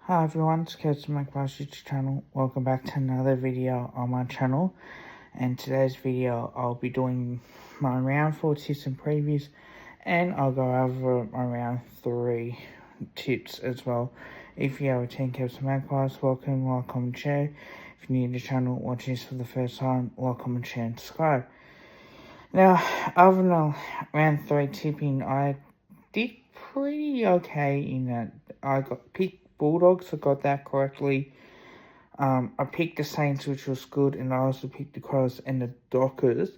Hi everyone, it's Kurt from my YouTube channel. Welcome back to another video on my channel. And today's video, I'll be doing my round 4 tips and previews, and I'll go over my round 3 tips as well. If you have a 10 Caps Magpies, welcome, like, comment, share. If you're new to the channel, watching this for the first time, like, comment, share, and subscribe. Now, other than round 3 tipping, I did pretty okay in that. I picked Bulldogs, I got that correctly. I picked the Saints, which was good, and I also picked the Crows and the Dockers.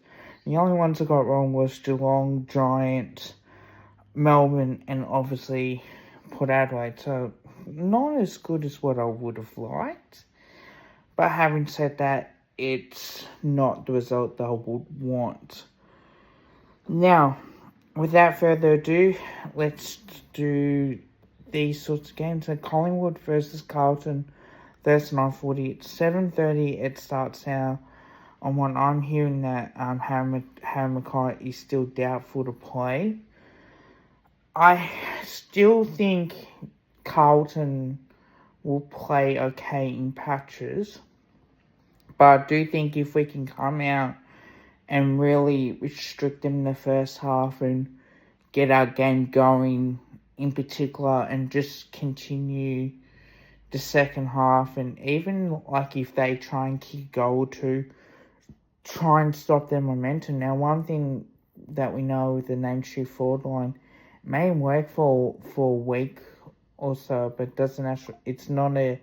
The only ones I got wrong was Geelong, Giants, Melbourne, and obviously Port Adelaide. So, not as good as what I would have liked. But having said that, it's not the result that I would want. Now, without further ado, let's do these sorts of games. So Collingwood versus Carlton, Thursday night footy at 7:30. It starts now. On what I'm hearing that Harry McKay is still doubtful to play. I still think Carlton will play okay in patches, but I do think if we can come out and really restrict them in the first half and get our game going in particular and just continue the second half, and even like if they try and kick a goal or two, try and stop their momentum. Now, one thing that we know with the name shift forward line may work for a week or so, but doesn't actually, it's not a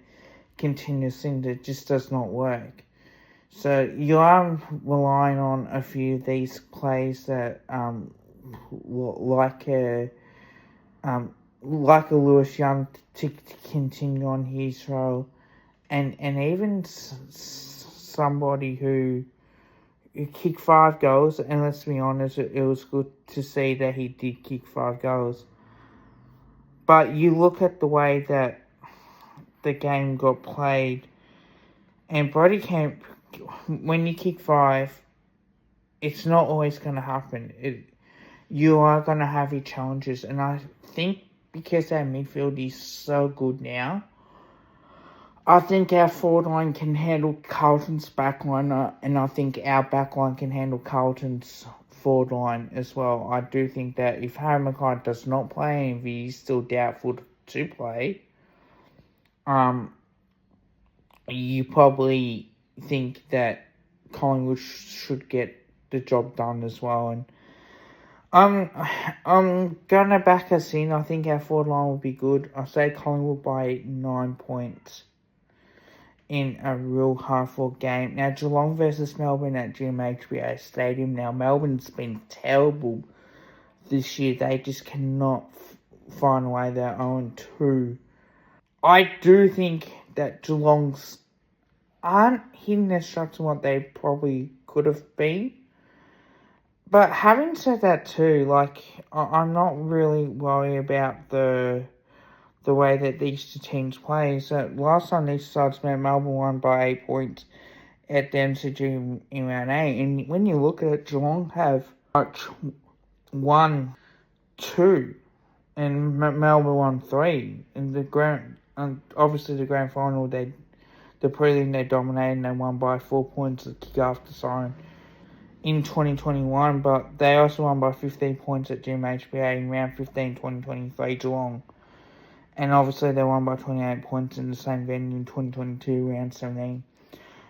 continuous thing, that just does not work. So you are relying on a few of these plays that like a Lewis Young to continue on his role, and even somebody who kicked 5 goals, and let's be honest, it was good to see that he did kick 5 goals. But you look at the way that the game got played, and Brody Kemp, when you kick 5, it's not always going to happen. You are going to have your challenges, and I think because our midfield is so good now, I think our forward line can handle Carlton's back line, and I think our back line can handle Carlton's forward line as well. I do think that if Harry McKay does not play, and if he's still doubtful to play, you probably think that Collingwood should get the job done as well. And I'm gonna back us in. I think our forward line will be good. I say Collingwood by 9 points in a real hard-fought game. Now, Geelong versus Melbourne at GMHBA Stadium. Now, Melbourne's been terrible this year. They just cannot find a way. They're 0-2. I do think that Geelong's aren't hitting their shots what they probably could have been. But having said that too, like, I'm not really worried about the way that these two teams play. So last time these sides met, Melbourne won by 8 points at the MCG in round 8. And when you look at it, Geelong have 1-2, and Melbourne won 3. In the grand, obviously the grand final, the prelim they dominated and they won by 4 points at kick after siren in 2021, but they also won by 15 points at GMHBA in round 15, 2023, Geelong. And obviously they won by 28 points in the same venue in 2022, round 17.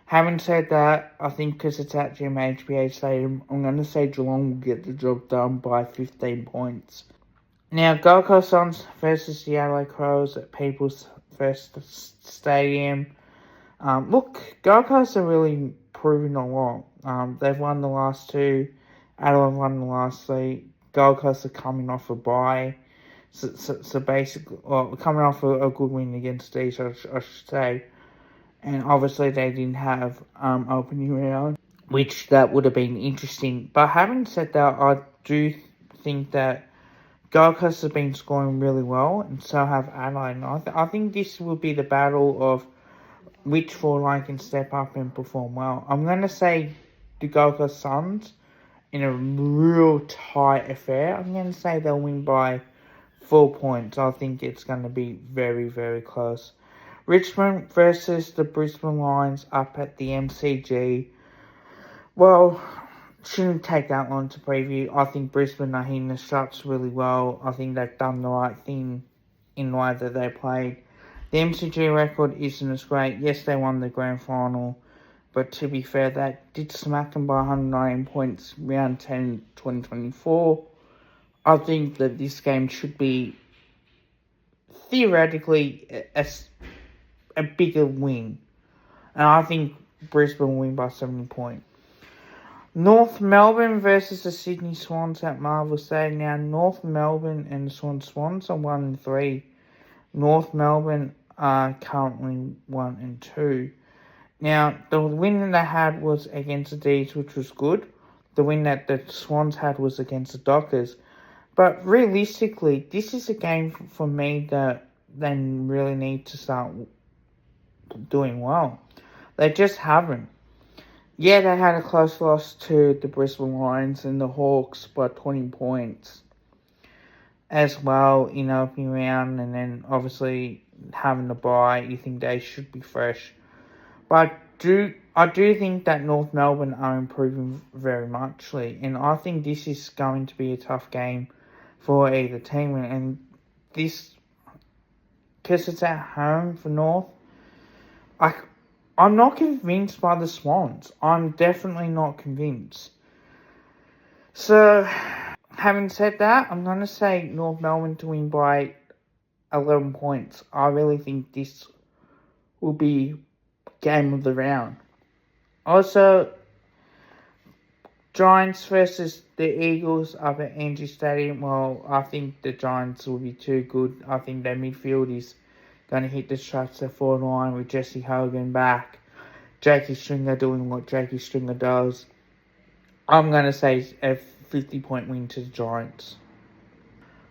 Having said that, I think because it's at GMHBA Stadium, I'm going to say Geelong will get the job done by 15 points. Now, Gold Coast Suns versus the Adelaide Crows at People's First Stadium. Look, Gold Coast are really proving a lot. They've won the last 2. Adelaide won the last 3. Gold Coast are coming off a bye. So basically, coming off a good win against East, I should say. And obviously they didn't have opening round, which that would have been interesting. But having said that, I do think that Gold Coast have been scoring really well, and so have Adelaide. And I think this will be the battle of which forward line can step up and perform well. I'm going to say the Gold Coast Suns in a real tight affair. I'm going to say they'll win by 4 points. I think it's going to be very, very close. Richmond versus the Brisbane Lions up at the MCG. Well, shouldn't take that long to preview. I think Brisbane are hitting the shots really well. I think they've done the right thing in the way that they played. The MCG record isn't as great. Yes, they won the grand final, but to be fair, they did smack them by 119 points round 10, 2024. I think that this game should be theoretically a bigger win. And I think Brisbane will win by 70 points. North Melbourne versus the Sydney Swans at Marvel Stadium. Now, North Melbourne and the Swans are 1-3. North Melbourne are currently 1-2. Now, the win that they had was against the D's, which was good. The win that the Swans had was against the Dockers. But realistically, this is a game for me that they really need to start doing well. They just haven't. Yeah, they had a close loss to the Brisbane Lions and the Hawks by 20 points as well in opening round, and then obviously having the bye, you think they should be fresh. But I do think that North Melbourne are improving very muchly, and I think this is going to be a tough game for either team, and this, because it's at home for North, I'm not convinced by the Swans. I'm definitely not convinced. So, having said that, I'm going to say North Melbourne to win by 11 points. I really think this will be game of the round. Also, Giants versus the Eagles up at Angie Stadium. Well, I think the Giants will be too good. I think their midfield is going to hit the shots at 4-9 with Jesse Hogan back. Jakey Stringer doing what Jakey Stringer does. I'm going to say a 50-point win to the Giants.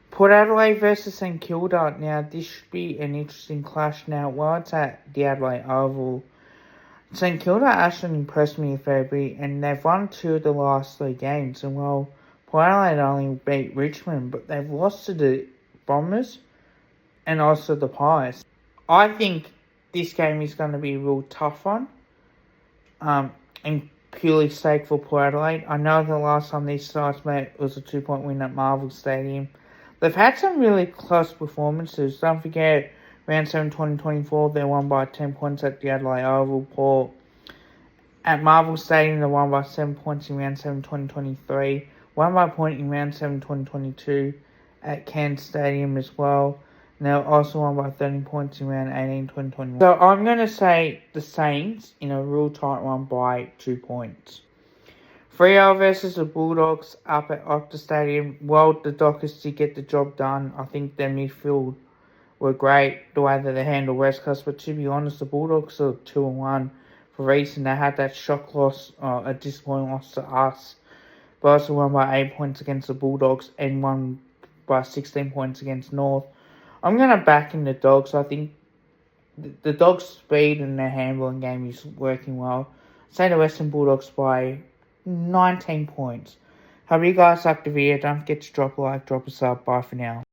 Port Adelaide versus St Kilda. Now, this should be an interesting clash. Now, while it's at the Adelaide Oval, St Kilda actually impressed me in February, and they've won 2 of the last 3 games. And well, Port Adelaide only beat Richmond, but they've lost to the Bombers and also the Pies. I think this game is going to be a real tough one, and purely sake for Port Adelaide. I know the last time these sides met was a 2-point win at Marvel Stadium. They've had some really close performances. Don't forget, round 7 2024, they won by 10 points at the Adelaide Oval. Port at Marvel Stadium, they won by 7 points in round 7 2023. Won by a point in round 7 2022 at Cairns Stadium as well. And they also won by 13 points in round 18 2021. So I'm going to say the Saints in a real tight one by 2 points. Freo versus the Bulldogs up at Optus Stadium. Well, the Dockers did get the job done. I think their midfield were great, the way that they handled West Coast. But to be honest, the Bulldogs are 2-1 for a reason. They had that shock loss, a disappointing loss to us. But also won by 8 points against the Bulldogs and won by 16 points against North. I'm going to back in the Dogs. I think the Dogs' speed and their handballing game is working well. Say the Western Bulldogs by 19 points. Hope you guys liked the video. Don't forget to drop a like, drop a sub. Bye for now.